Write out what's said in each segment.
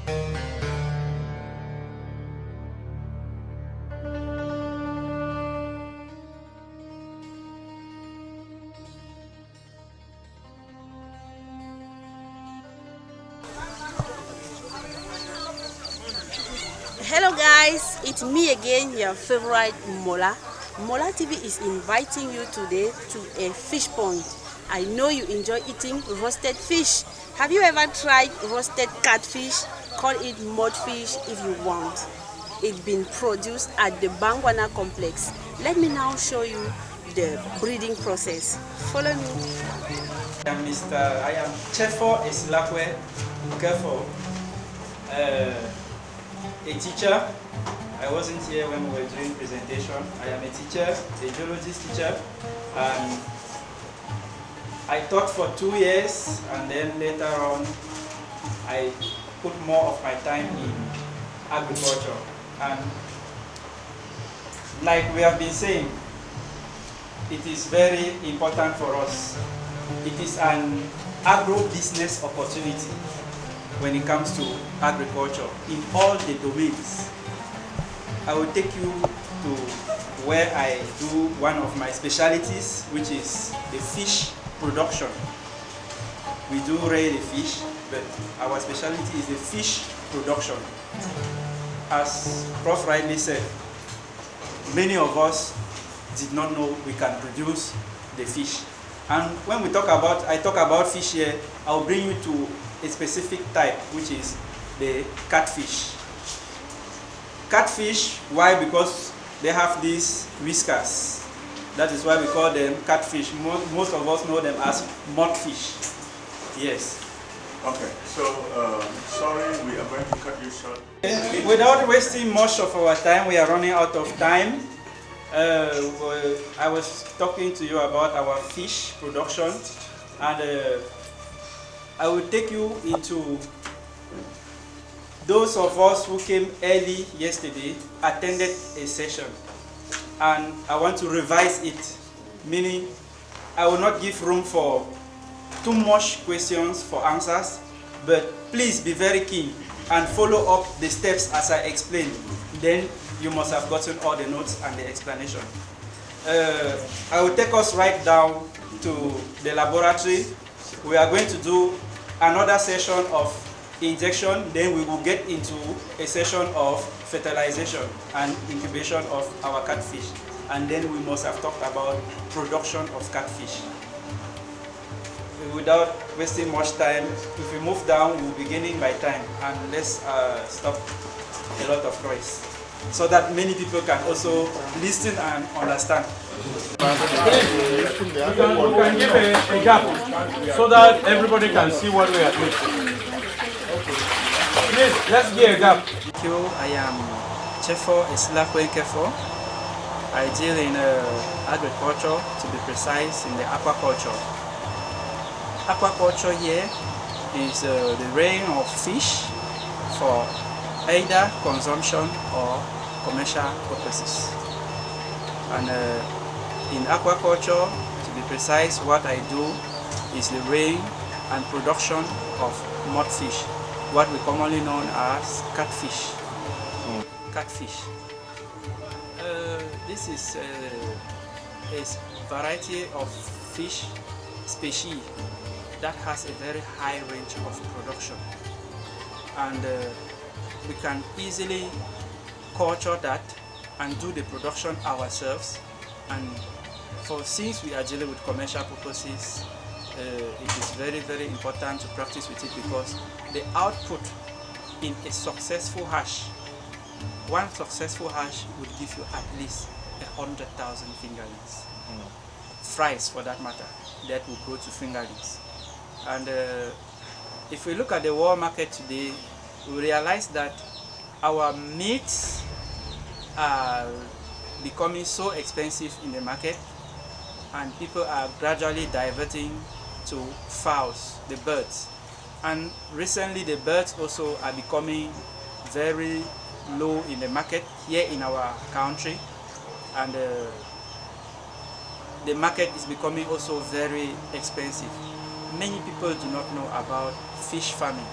Hello guys, it's me again, your favorite Mola. Mola TV is inviting you today to a fish pond. I know you enjoy eating roasted fish. Have you ever tried roasted catfish? Call it mudfish if you want. It's been produced at the Bangwana complex. Let me now show you the breeding process. Follow me. I am Chefo Eslakwe Kefo, a teacher. I wasn't here when we were doing presentation. I am a teacher, a geologist teacher, and I taught for 2 years, and then later on I put more of my time in agriculture. And like we have been saying, it is very important for us. It is an agro-business opportunity when it comes to agriculture in all the domains. I will take you to where I do one of my specialties, which is the fish production. We do rear the fish, but our specialty is the fish production. As Prof rightly said, many of us did not know we can produce the fish. And when I talk about fish here, I'll bring you to a specific type, which is the catfish. Catfish, why? Because they have these whiskers. That is why we call them catfish. Most of us know them as mudfish. Yes. Okay, so sorry, we are going to cut you short. Without wasting much of our time, we are running out of time. I was talking to you about our fish production, and I will take you into those of us who came early yesterday, attended a session, and I want to revise it, meaning I will not give room for too much questions for answers, but please be very keen and follow up the steps as I explained. Then you must have gotten all the notes and the explanation. I will take us right down to the laboratory. We are going to do another session of injection, then we will get into a session of fertilization and incubation of our catfish. And then we must have talked about production of catfish. Without wasting much time, if we move down, we'll be beginning by time, and let's stop a lot of noise, so that many people can also listen and understand. We can give a gap so that everybody can see what we are doing. Please, let's give a gap. Thank you. I am Chefo Eslakwe Kefo. I deal in agriculture, to be precise, in the aquaculture. Aquaculture here is the rearing of fish for either consumption or commercial purposes. And in aquaculture, to be precise, what I do is the rearing and production of mudfish, what we commonly known as catfish. Catfish. This is a variety of fish species that has a very high range of production, and we can easily culture that and do the production ourselves. And since we are dealing with commercial purposes, it is very, very important to practice with it, because the output in a successful hatch, one successful hatch would give you at least 100,000 fingerlings. Fries, for that matter, that will grow to fingerlings. And if we look at the world market today, we realize that our meats are becoming so expensive in the market, and people are gradually diverting to fowls, the birds. And recently the birds also are becoming very low in the market here in our country, and the market is becoming also very expensive. Many people do not know about fish farming,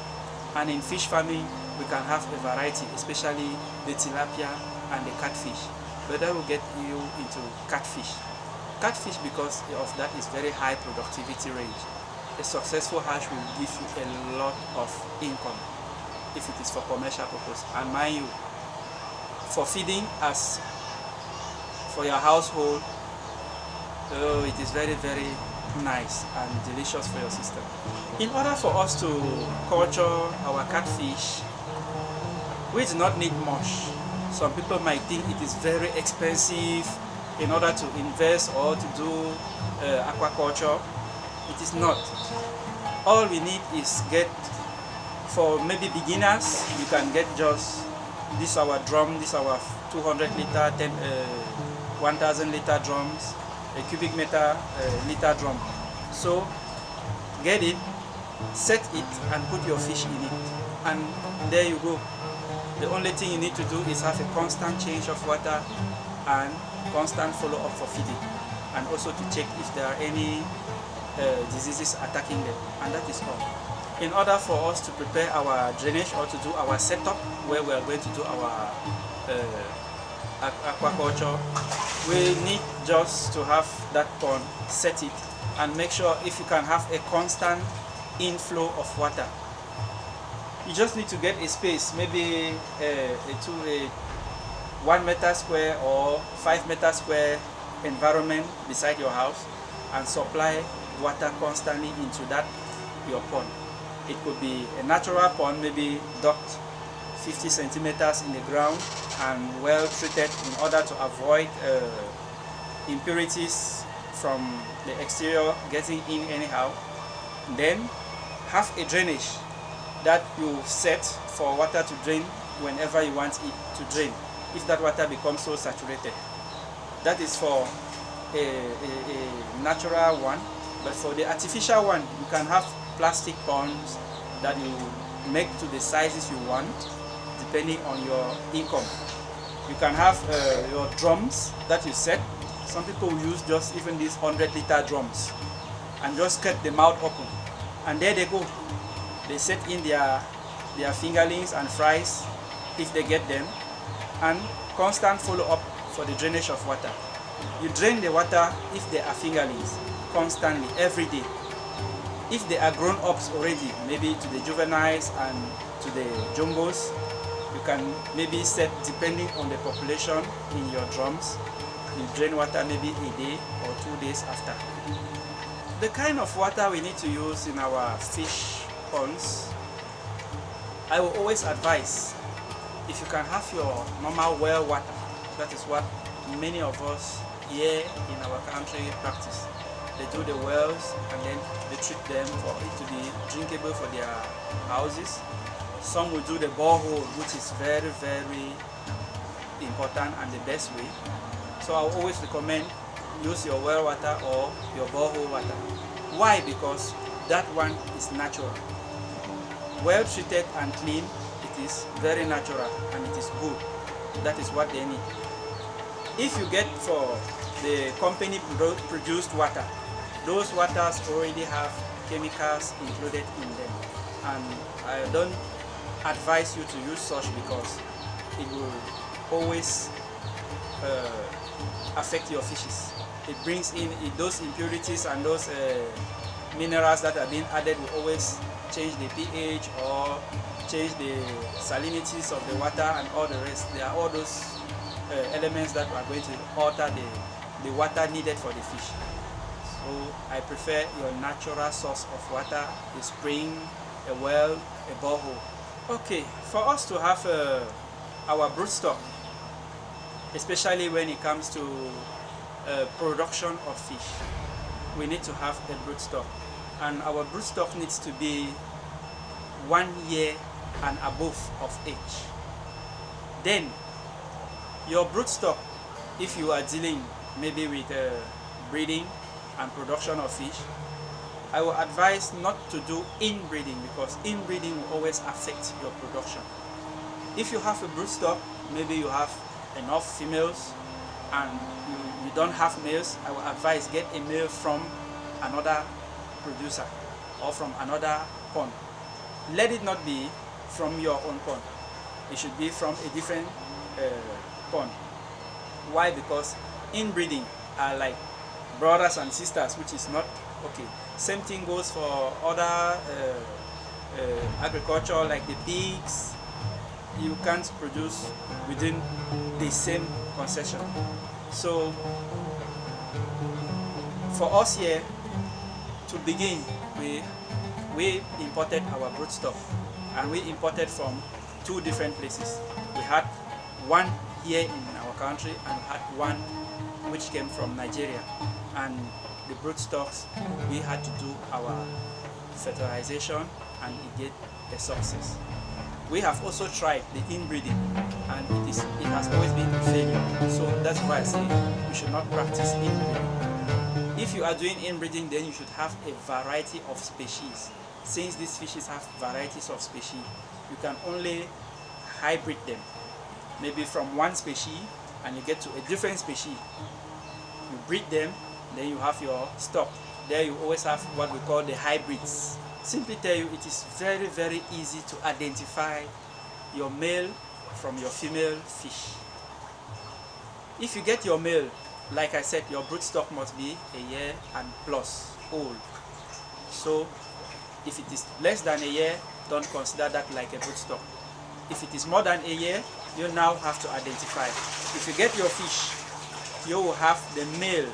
and in fish farming we can have a variety, especially the tilapia and the catfish. But that will get you into catfish. Catfish, because of that, is very high productivity range. A successful hatch will give you a lot of income if it is for commercial purpose. And mind you, for feeding as for your household, it is very, very nice and delicious for your system. In order for us to culture our catfish, we do not need much. Some people might think it is very expensive in order to invest or to do aquaculture. It is not. All we need is for maybe beginners, you can get just this our drum, this our 200 liter, 1000 liter drums, a cubic meter liter drum. So get it, set it, and put your fish in it, and there you go. The only thing you need to do is have a constant change of water and constant follow-up for feeding, and also to check if there are any diseases attacking them, and that is all. In order for us to prepare our drainage or to do our setup where we are going to do our aquaculture, we need just to have that pond, set it, and make sure if you can have a constant inflow of water. You just need to get a space, maybe a 1 meter square or 5 meter square environment beside your house, and supply water constantly into that your pond. It could be a natural pond, maybe dug 50 centimeters in the ground and well treated in order to avoid impurities from the exterior getting in anyhow. Then have a drainage that you set for water to drain whenever you want it to drain, if that water becomes so saturated. That is for a natural one. But for the artificial one, you can have plastic ponds that you make to the sizes you want, depending on your income. You can have your drums that you set. Some people use just even these 100 liter drums and just cut the mouth open, and there they go. They set in their fingerlings and fries if they get them, and constant follow-up for the drainage of water. You drain the water if they are fingerlings constantly, every day. If they are grown-ups already, maybe to the juveniles and to the jumbos, you can maybe set, depending on the population in your drums, you drain water maybe a day or 2 days after. The kind of water we need to use in our fish ponds, I will always advise, if you can have your normal well water, that is what many of us here in our country practice. They do the wells and then they treat them for it to be drinkable for their houses. Some will do the borehole, which is very, very important and the best way. So I always recommend use your well water or your borehole water. Why? Because that one is natural. Well treated and clean, it is very natural and it is good. That is what they need. If you get for the company produced water, those waters already have chemicals included in them, and I don't advise you to use such because it will always affect your fishes. It brings in those impurities, and those minerals that are being added will always change the pH or change the salinities of the water and all the rest. There are all those elements that are going to alter the water needed for the fish. So I prefer your natural source of water, a spring, a well, a borehole. Okay, for us to have our broodstock, especially when it comes to production of fish, we need to have a broodstock, and our broodstock needs to be 1 year and above of age. Then your broodstock, if you are dealing maybe with breeding and production of fish, I will advise not to do inbreeding, because inbreeding will always affect your production. If you have a broodstock, maybe you have enough females and you don't have males, I will advise get a male from another producer or from another pond. Let it not be from your own pond. It should be from a different pond. Why? Because inbreeding are like brothers and sisters, which is not okay. Same thing goes for other agriculture, like the pigs. You can't produce within the same concession. So for us here, to begin, we imported our broodstock, and we imported from 2 different places. We had one here in our country and we had one which came from Nigeria. And the broodstocks, we had to do our fertilization and it gave a success. We have also tried the inbreeding and it has always been a failure. So that's why I say we should not practice inbreeding. If you are doing inbreeding, then you should have a variety of species. Since these fishes have varieties of species, you can only hybrid them. Maybe from one species and you get to a different species. You breed them, then you have your stock. There you always have what we call the hybrids. Simply tell you, it is very, very easy to identify your male from your female fish. If you get your male, like I said, your broodstock must be a year and plus old. So if it is less than a year, don't consider that like a broodstock. If it is more than a year, you now have to identify. If you get your fish, you will have the male.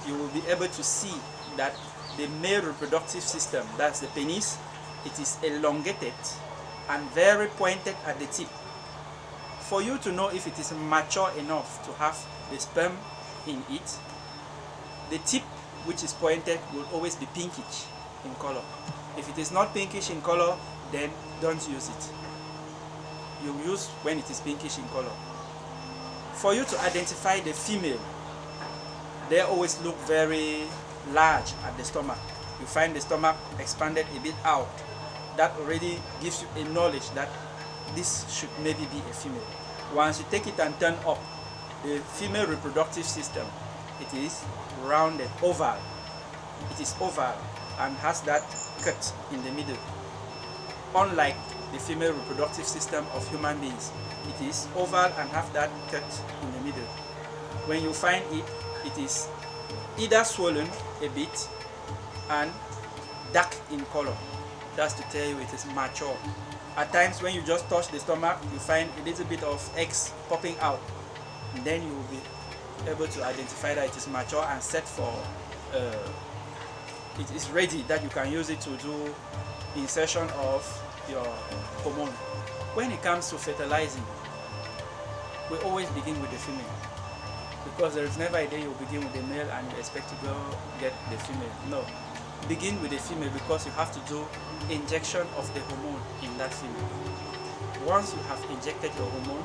You will be able to see that the male reproductive system, that's the penis, it is elongated and very pointed at the tip. For you to know if it is mature enough to have the sperm in it, the tip which is pointed will always be pinkish in color. If it is not pinkish in color, then don't use it. You use when it is pinkish in color. For you to identify the female, they always look very large at the stomach. You find the stomach expanded a bit out. That already gives you a knowledge that this should maybe be a female. Once you take it and turn up, the female reproductive system, it is rounded, oval. It is oval and has that cut in the middle. Unlike the female reproductive system of human beings, it is oval and have that cut in the middle. When you find it, it is either swollen a bit and dark in color. That's to tell you it is mature. At times when you just touch the stomach, you find a little bit of eggs popping out. And then you will be able to identify that it is mature and set for, it is ready that you can use it to do insertion of your hormone. When it comes to fertilizing, we always begin with the female. Because there is never a day you begin with the male and you expect to go get the female. No. Begin with the female because you have to do injection of the hormone in that female. Once you have injected your hormone,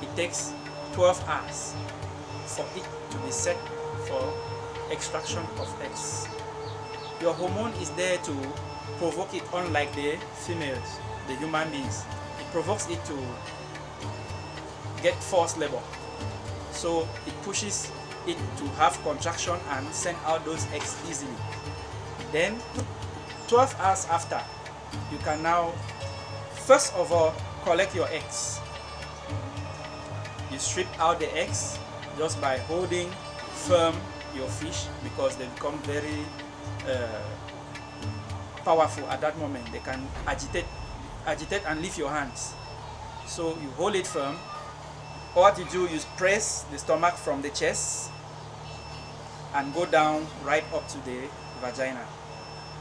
it takes 12 hours for it to be set for extraction of eggs. Your hormone is there to provoke it, unlike the females, the human beings. It provokes it to get forced labor. So it pushes it to have contraction and send out those eggs easily. Then 12 hours after, you can now first of all collect your eggs. You strip out the eggs just by holding firm your fish, because they become very powerful at that moment. They can agitate and lift your hands. So you hold it firm. What you do is press the stomach from the chest and go down right up to the vagina,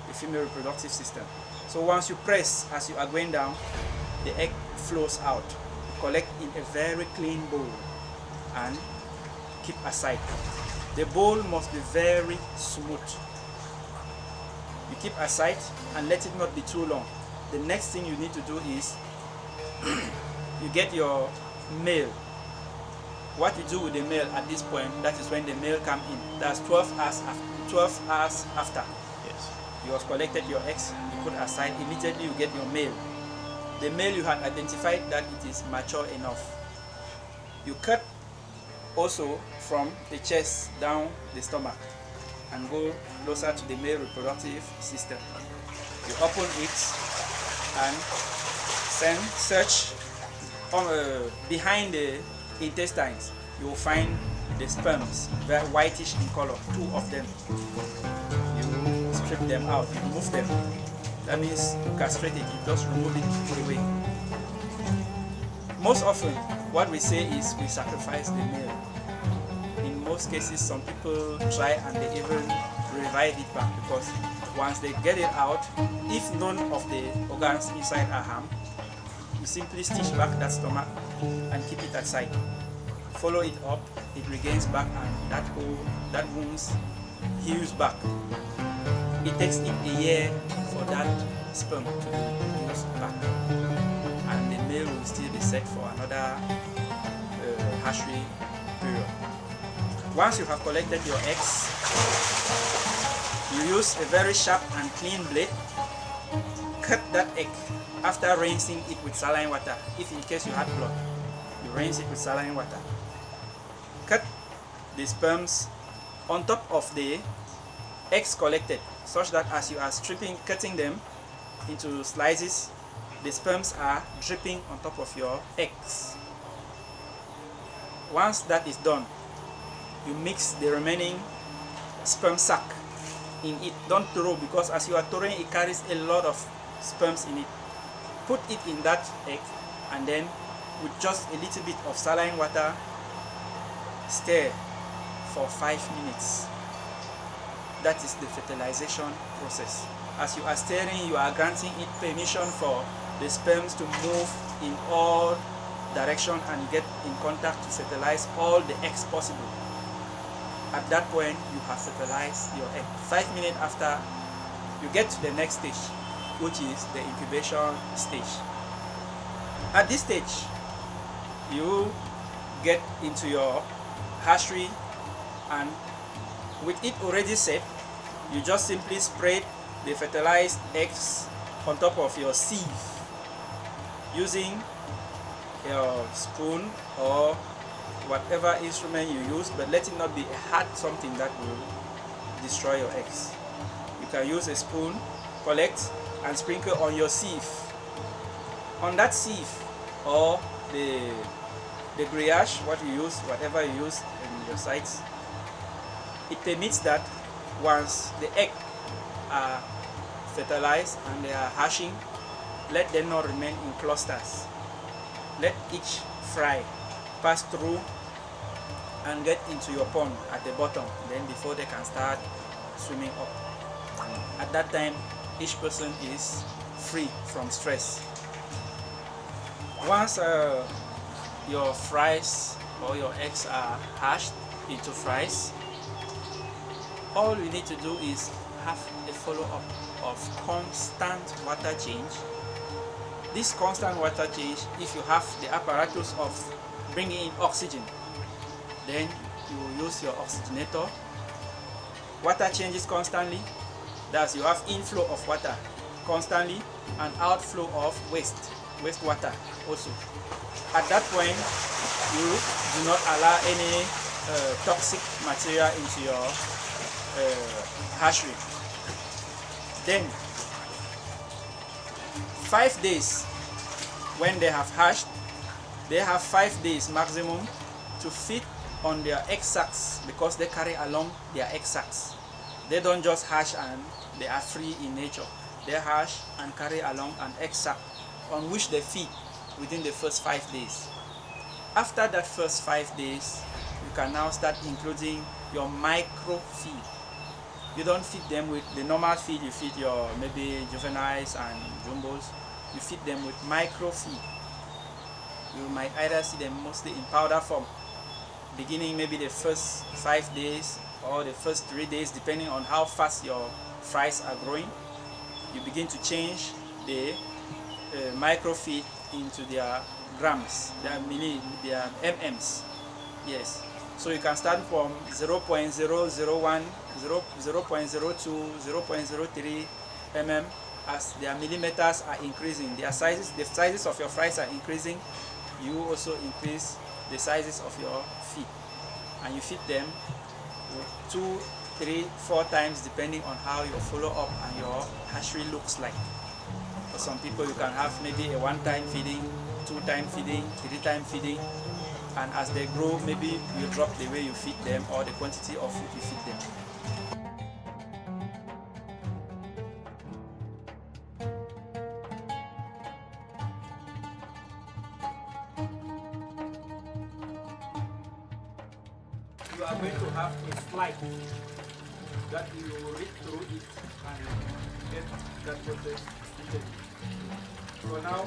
the female reproductive system. So once you press, as you are going down, the egg flows out. Collect in a very clean bowl and keep aside. The bowl must be very smooth. You keep aside and let it not be too long. The next thing you need to do is you get your male. What you do with the male at this point, that is when the male comes in. That's 12 hours after. 12 hours after. Yes. You have collected your eggs, you put aside, immediately you get your male. The male, you have identified that it is mature enough. You cut also from the chest down the stomach and go closer to the male reproductive system. You open it and then search behind the intestines. You will find the sperms, very whitish in color, 2 of them. You strip them out, you remove them. That means you castrate it, you just remove it away. Most often, what we say is we sacrifice the male. In most cases, some people try and they even revive it back, because once they get it out, if none of the organs inside are harmed, you simply stitch back that stomach and keep it aside. Follow it up, it regains back, and that wound heals back. It takes it a year for that sperm to be used back, and the male will still be set for another hatchery period. Once you have collected your eggs, you use a very sharp and clean blade, cut that egg after rinsing it with saline water. If in case you had blood, you rinse it with saline water. Cut the sperms on top of the eggs collected, such that as you are cutting them into slices, the sperms are dripping on top of your eggs. Once that is done, you mix the remaining sperm sac in it. Don't throw, because as you are throwing, it carries a lot of sperms in it. Put it in that egg, and then with just a little bit of saline water, stir for 5 minutes. That is the fertilization process. As you are stirring, you are granting it permission for the sperms to move in all directions and get in contact to fertilize all the eggs possible. At that point, you have fertilized your egg. 5 minutes after, you get to the next stage, which is the incubation stage. At this stage, you get into your hatchery, and with it already set, you just simply spread the fertilized eggs on top of your sieve using your spoon or whatever instrument you use, but let it not be a hard something that will destroy your eggs. You can use a spoon, collect and sprinkle on your sieve. On that sieve, or the grillage, what you use, whatever you use in your sites, it permits that once the egg are fertilized and they are hatching, let them not remain in clusters. Let each fry pass through and get into your pond at the bottom, then before they can start swimming up. At that time, each person is free from stress. Once your fries or your eggs are hatched into fries, all you need to do is have a follow-up of constant water change. This constant water change, if you have the apparatus of bringing in oxygen, then you will use your oxygenator. Water changes constantly. Thus, you have inflow of water constantly and outflow of wastewater also. At that point, you do not allow any toxic material into your hatchery. Then 5 days, when they have hatched, they have 5 days maximum to feed on their egg sacs, because they carry along their egg sacs. They don't just hatch and they are free in nature. They hatch and carry along an egg sac on which they feed within the first 5 days. After that first 5 days, you can now start including your micro feed. You don't feed them with the normal feed you feed your maybe juveniles and jumbos. You feed them with micro feed. You might either see them mostly in powder form, beginning maybe the first 5 days or the first 3 days, depending on how fast your fries are growing. You begin to change the micro feed into their grams, their mm's. Yes. So you can start from 0.001, 0.02, 0.03 mm. As their millimeters are increasing, their sizes, the sizes of your fries are increasing, you also increase the sizes of your feed. And you feed them 2, 3, 4 times depending on how your follow-up and your hatchery looks like. some people you can have maybe a one-time feeding, two-time feeding, three-time feeding, and as they grow, maybe you drop the way you feed them or the quantity of food you feed them. You are going to have a slide that you will read through it and get that process completed. So now,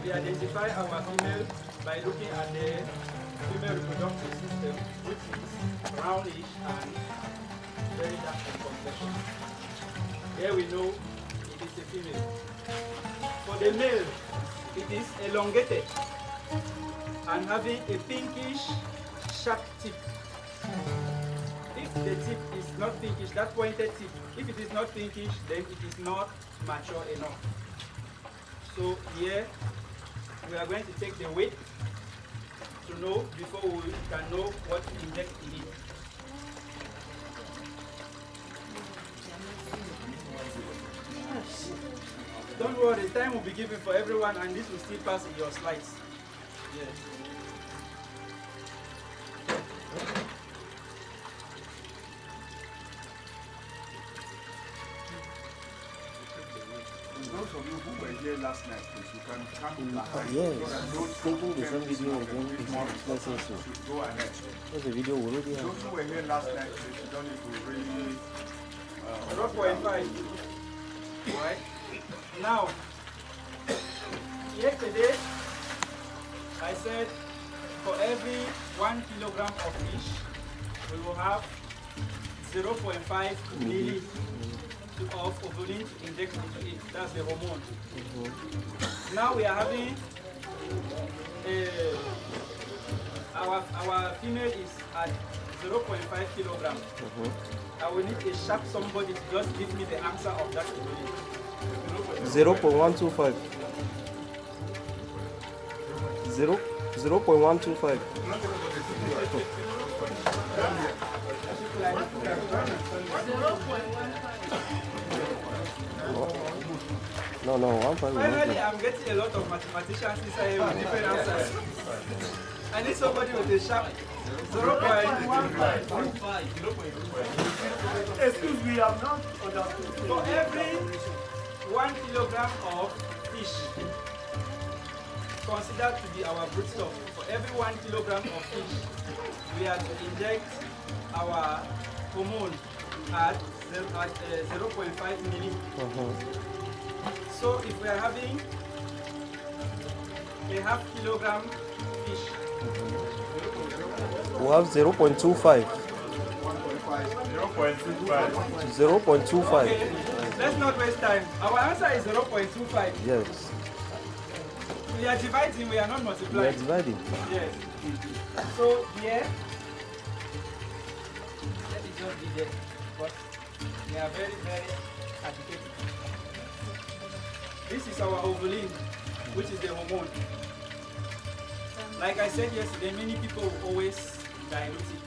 we identify our female by looking at the female reproductive system, which is brownish and very dark in complexion. Here we know it is a female. For the male, it is elongated and having a pinkish sharp tip. If the tip is not pinkish, that pointed tip, if it is not pinkish, then it is not mature enough. So here, we are going to take the weight to know before we can know what to inject in it. Don't worry, time will be given for everyone and this will still pass in your slides. Yes. Those of you who were here last night, please, you can come behind. Yes, taking the same video again is lesson so. Should go ahead. That's the video we already have. Those who were here last night, please, you don't need to really... 0.5. Right? Now, yesterday, I said for every 1 kilogram of fish, we will have 0.5 milli of ovulin to inject into it. That's the hormone. Now we are having our female is at 0.5 kilogram. I will need a sharp somebody to just give me the answer of that ovulin. 0.125. 0.125. No, 1.1. Finally, I'm getting a lot of mathematicians inside here with different answers. I need somebody with a sharp 0.15. Excuse me, I'm not understood. For every 1 kilogram of fish considered to be our broodstock, for every 1 kilogram of fish, we are to inject our hormone at 0.5 milli. So if we are having a half kilogram fish, We have 0.25. 0.25. okay, let's not waste time. Our answer is 0.25. Yes. We are dividing, we are not We are multiplying. dividing. Yes. So here, let it just be there. But they are very, very agitated. This is our ovulin, which is the hormone. Like I said yesterday, many people will always dilute it.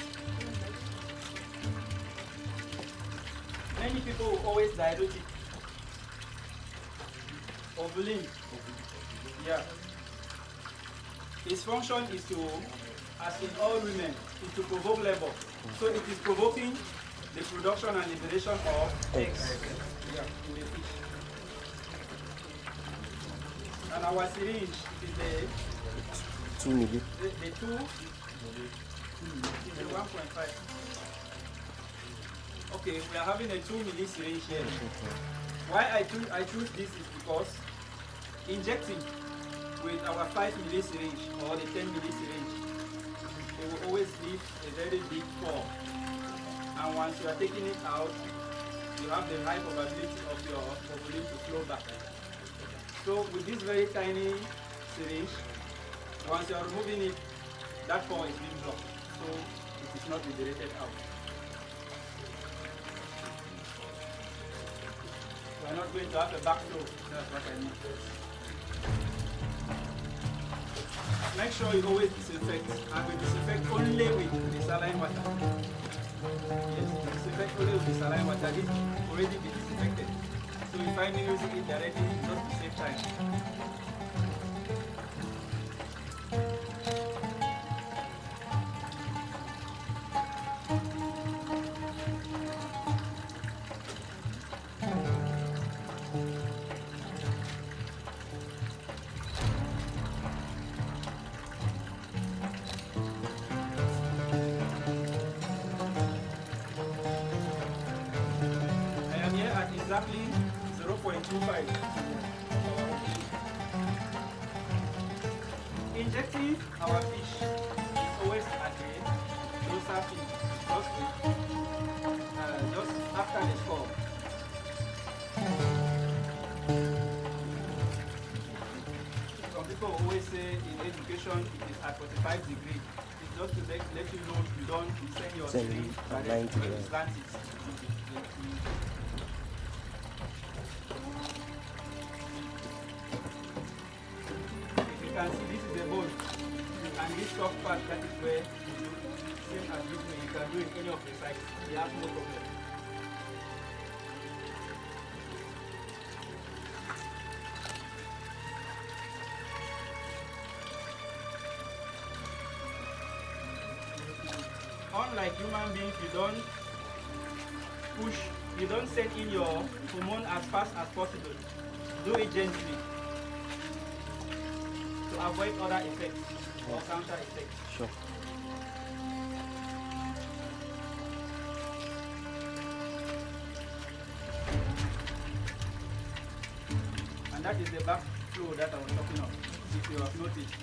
Many people will always dilute it. Ovulin. Yeah. Its function is to, as in all women, is to provoke labor. So it is provoking the production and liberation of eggs. Yeah, in the fish. And our syringe is the 2 milli. the 2 is the 1.5. Okay, we are having a 2 milli syringe here. Why I choose this is because injecting with our 5 milli syringe or the 10 milli syringe, it will always leave a very big pore. And once you are taking it out, you have the high probability of your ovulin to flow back. So with this very tiny syringe, once you are removing it, that pore is being blocked. So it is not liberated out. We are not going to have a backflow. That's what I mean. Make sure you always disinfect, and we disinfect only with the saline water. Yes, disinfect only with the saline water. This already be disinfected. So So if I use it directly, just to save time. I am here at exactly 0.25. Injecting our fish is always at a closer fish, just after the score. Some people always say in education it is at 45 degrees. It's just to let you know you don't send your syringe directly when you slant it. If you can see, this is the bone, and this soft part, that is where you do same as this way. You can do it any of the sides. You have no problem. Unlike human beings, you don't send in your hormone as fast as possible. Do it gently to avoid other effects or counter effects. Sure. And that is the back flow that I was talking of, if you have noticed.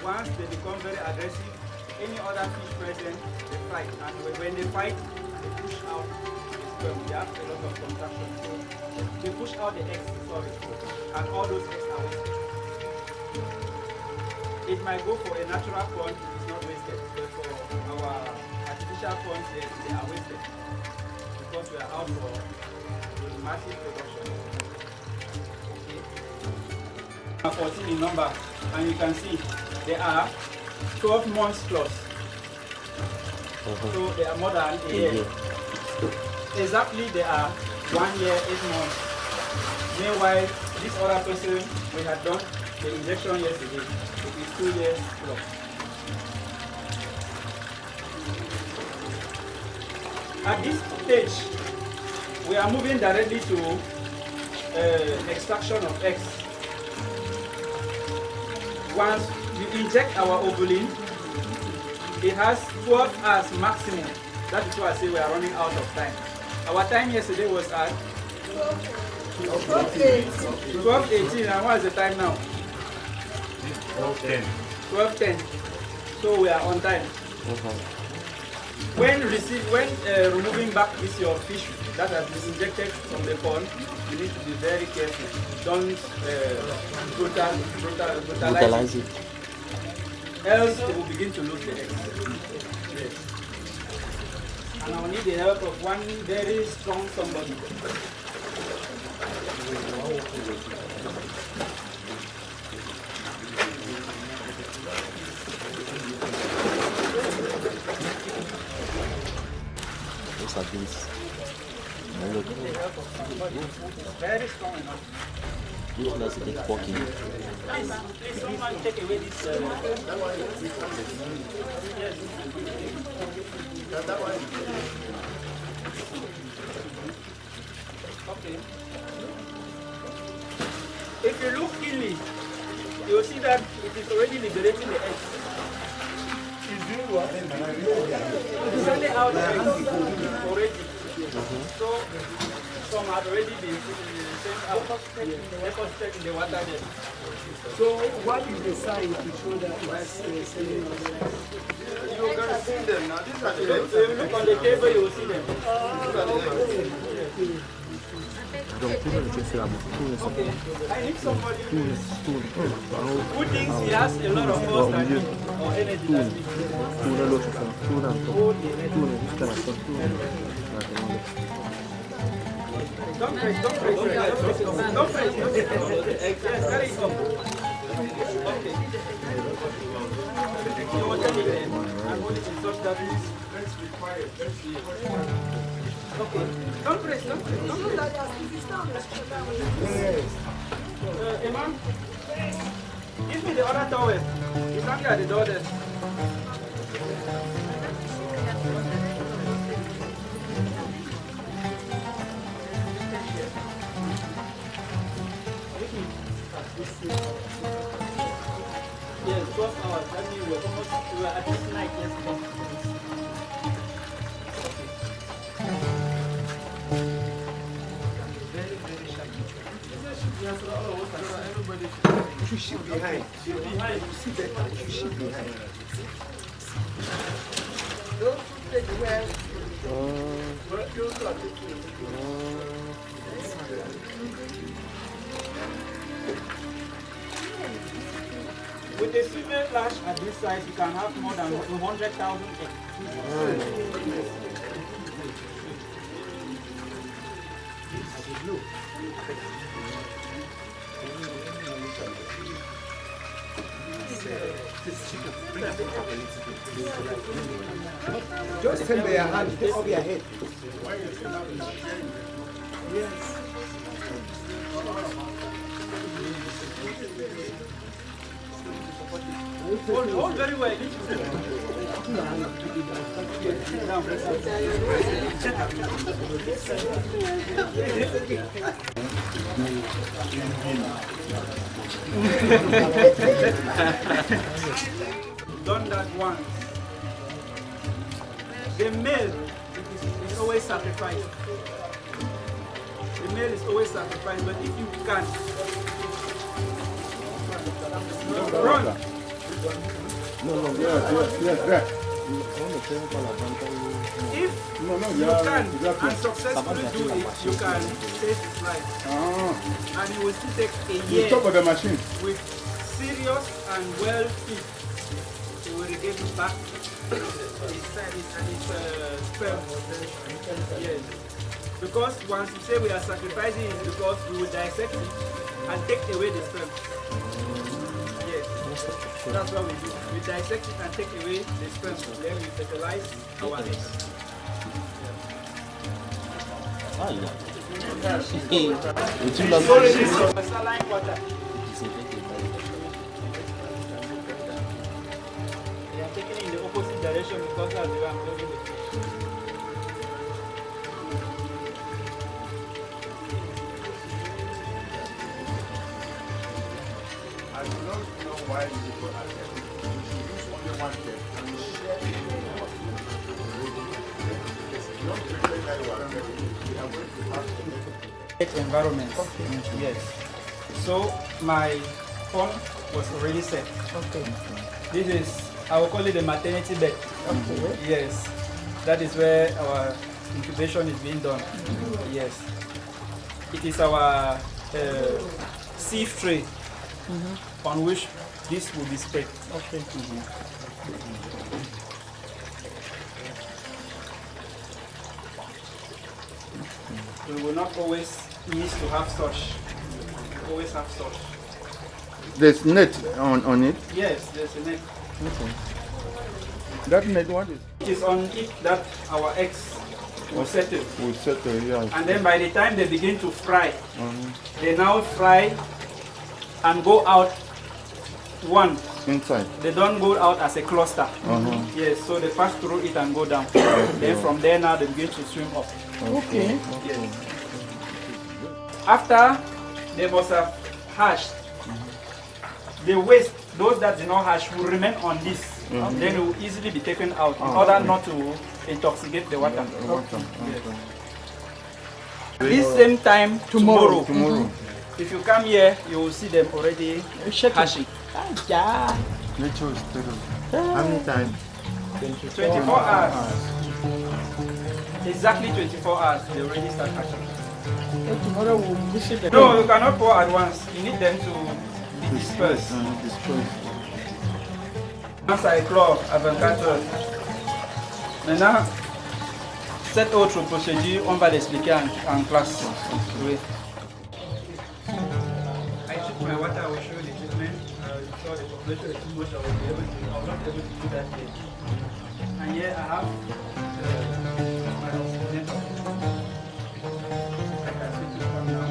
Once they become very aggressive, any other fish present, they fight. And when they fight, they push out the sperm. They have a lot of contraction. So they push out the eggs, and all those eggs are wasted. It might go for a natural pond, it is not wasted. But for our artificial ponds, they are wasted. Because we are out for massive production. Okay. 14 in number, and you can see they are 12 months plus. So they are more than a year. Exactly, they are 1 year, 8 months. Meanwhile, this other person, we had done the injection yesterday. It is 2 years plus. At this stage, we are moving directly to extraction of eggs. Once you inject our ovulin, it has 12 hours maximum. That is why I say we are running out of time. Our time yesterday was at 12:18, and what is the time now? 12:10. 12:10. So we are on time. When removing back this your fish that has been injected from the pond, you need to be very careful. Don't brutalize it. Else it will begin to lose the eggs. Yes. And I will need the help of one very strong somebody. Those are these. Very strong enough. This let's take 4 kilos. Please someone take away this. Yes. Okay. If you look keenly, you will see that it is already liberating the eggs. It's doing what? It's sending out the eggs already. So some have already been sent out, deposited in the water there. So what is the sign to show that it's sending out the eggs? You can see them now. These are the eggs. If you look on the table, you will see them. Okay, I need somebody who thinks he has a lot of force than me or energy than me. Don't press, don't press, don't press. Yes, carry it up. Okay. You want that is. Let's be quiet. Let's see. Okay. Don't press, don't press. Imam, give me the other towel. You can get the door there. Yes, 12 hours. That means we were at this night yesterday. Very, very sharp. You should behind. Shoot behind. You see that? You should behind. Don't take well. With the female flash at this size, you can have more than 100,000 eggs. Just send their hand, take off your head. Yes. Hold very well. Done that once. The male is always sacrificed. The male is always sacrificed, but if you can, run. Yes. If you can and successfully do it, you can save his life. And it will still take a year Top of the machine. with serious and well feed. It will regain back his sperm. Yes. Because once you say we are sacrificing it, because we will dissect it and take away the sperm. Yes. That's what we do. We dissect it and take away the sperm. Then we fertilize our eggs. Saline water. They are taking it in the opposite direction because that's the way I'm moving the fish. I do not know why people are telling you should use only one thing and share it. Because you don't pretend that you are ready. We are going to have to Environment. Yes. So my pond was already set. Okay. This is, I will call it the maternity bed. Okay. Yes. That is where our incubation is being done. Yes. It is our sieve tray on which this will be spread. Okay. We will not always need to have such. We always have such. There's net on it. Yes, there's a net. That net what is? It is on it that our eggs will settle. We settle, yeah. And then by the time they begin to fry, they now fry and go out one. Inside. They don't go out as a cluster. Yes, so they pass through it and go down. Then from there now they begin to swim up. Okay. Yes. After they must have hatched, the waste, those that did not hatch, will remain on this. Then it will easily be taken out in order not to intoxicate the water. This same time tomorrow, if you come here, you will see them already hatching. Yeah. How many times? 24 hours. Exactly 24 hours, they already start hatching. Tomorrow we'll visit them. No, you cannot pour at once. You need them to be dispersed. Dans éclore à 24 heures. Maintenant, cette autre procédure, on va l'expliquer en classe. Oui. I took my water, I will show you the treatment. I saw the population is too much, I will not be able to do that yet. And here I have my oxygenator. I can switch it on now.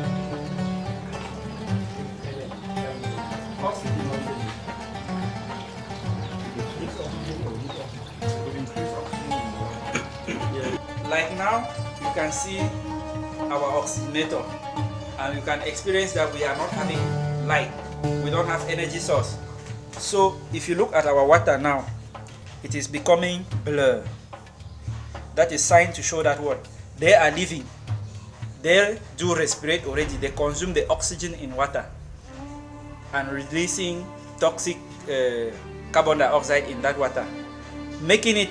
Oxygen already. Like now, you can see our oxygenator, and you can experience that we are not having light. We don't have energy source. So if you look at our water now, it is becoming blur. That is sign to show that what? They are living. They do respirate already. They consume the oxygen in water and releasing toxic carbon dioxide in that water, making it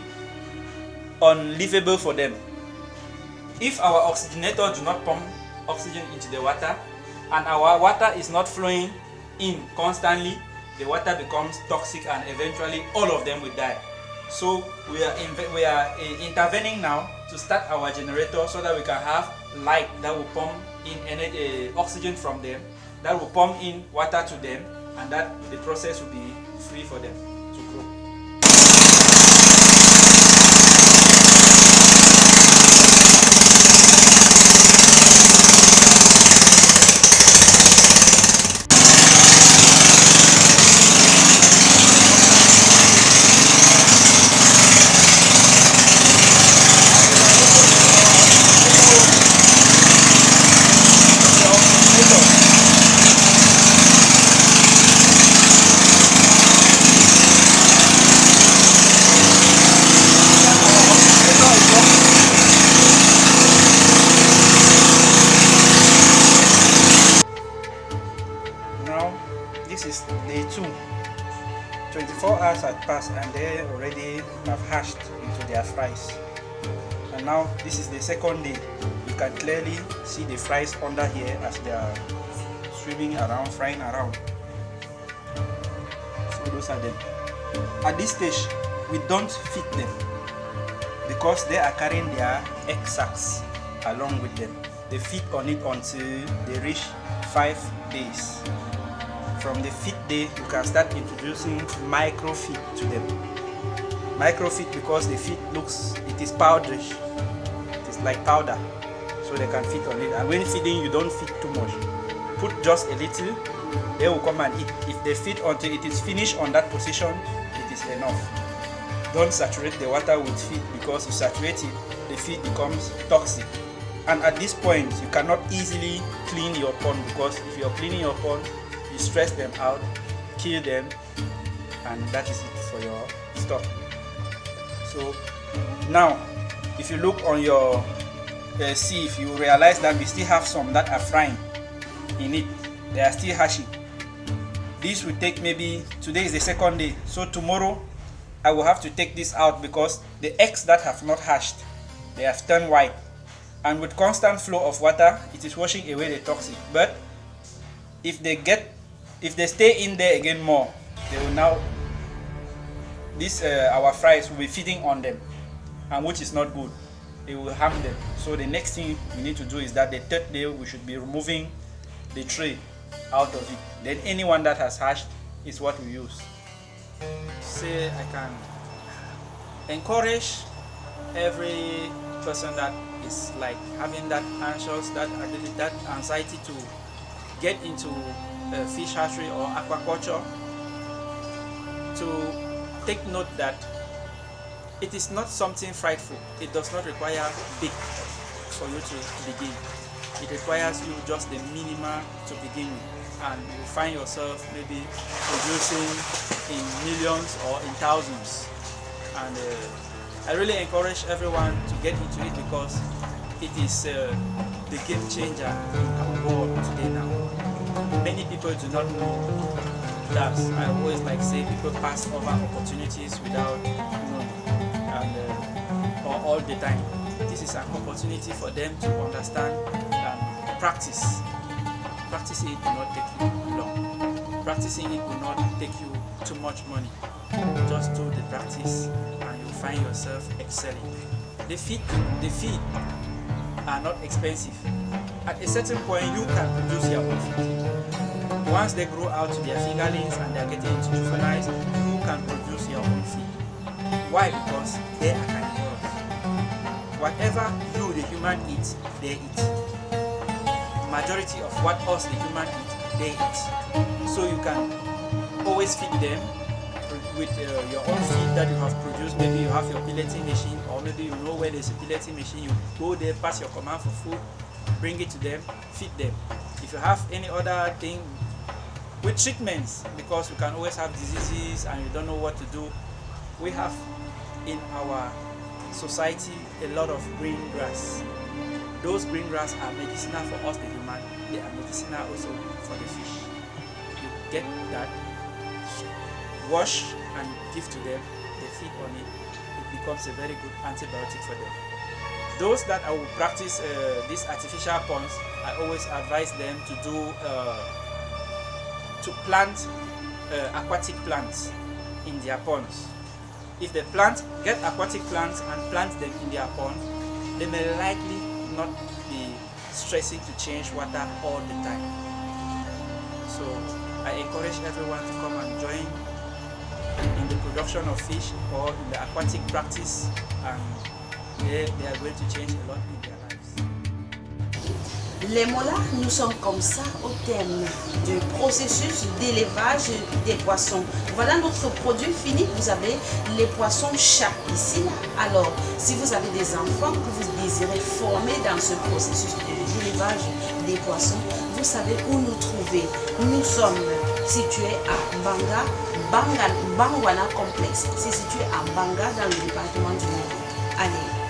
unlivable for them. If our oxygenator do not pump oxygen into the water and our water is not flowing in constantly, the water becomes toxic and eventually all of them will die. So we are intervening now to start our generator so that we can have light that will pump in energy, oxygen from them, that will pump in water to them, and that the process will be free for them to grow. Now, this is day 2. 24 hours had passed and they already have hatched into their fries. And now, this is the second day. You can clearly see the fries under here as they are swimming around, frying around. So those are them. At this stage, we don't feed them because they are carrying their egg sacs along with them. They feed on it until they reach 5 days. From the 5th day, you can start introducing microfeed to them. Microfeed because the feed it is powderish. It is like powder, so they can feed on it. And when feeding, you don't feed too much. Put just a little, they will come and eat. If they feed until it is finished on that position, it is enough. Don't saturate the water with feed because if you saturate it, the feed becomes toxic. And at this point, you cannot easily clean your pond because if you are cleaning your pond, you stress them out, kill them, and that is it for your stock. So now, if you look on your sieve, you realize that we still have some that are frying in it. They are still hatching. This will take maybe, today is the 2nd day, so tomorrow I will have to take this out because the eggs that have not hatched, they have turned white. And with constant flow of water, it is washing away the toxic. But if they stay in there again more, they will now, our fries will be feeding on them, and which is not good. It will harm them. So the next thing we need to do is that the 3rd day we should be removing the tray out of it. Then anyone that has hatched is what we use. Say I can encourage every person that is like having that anxious, that anxiety to get into fish hatchery or aquaculture, to take note that it is not something frightful. It does not require big for you to begin. It requires you just the minimum to begin with, and you find yourself maybe producing in millions or in thousands. And I really encourage everyone to get into it because it is the game changer in our world today now. Many people do not know that. I always like say people pass over opportunities without knowing, and or all the time. This is an opportunity for them to understand and practice. Practicing it will not take you long. Practicing it will not take you too much money. Just do the practice and you'll find yourself excelling. The feed are not expensive. At a certain point, you can produce your own feed. Once they grow out to their fingerlings and they're getting into juveniles, you can produce your own feed. Why? Because they are carnivorous. Whatever you, the human, eat, they eat. Majority of what us, the human, eat, they eat. So you can always feed them with your own feed that you have produced. Maybe you have your pelleting machine, or maybe you know where there's a pelleting machine. You go there, pass your command for food, bring it to them, feed them. If you have any other thing with treatments, because you can always have diseases and you don't know what to do, we have in our society a lot of green grass. Those green grass are medicinal for us, the human. They are medicinal also for the fish. You get that, wash and give to them, they feed on it. It becomes a very good antibiotic for them. Those that I will practice these artificial ponds, I always advise them to do to plant aquatic plants in their ponds. If they get aquatic plants and plant them in their pond, they may likely not be stressing to change water all the time. So I encourage everyone to come and join in the production of fish or in the aquatic practice, and they are going to change a lot in their lives. Les molas, nous sommes comme ça au terme du processus d'élevage des poissons. Voilà notre produit fini. Vous avez les poissons chats ici. Alors, si vous avez des enfants que vous désirez former dans ce processus d'élevage des poissons, vous savez où nous trouver. Nous sommes situés à Bangwana Complexe. C'est situé à Banga dans le département du Nord. Allez.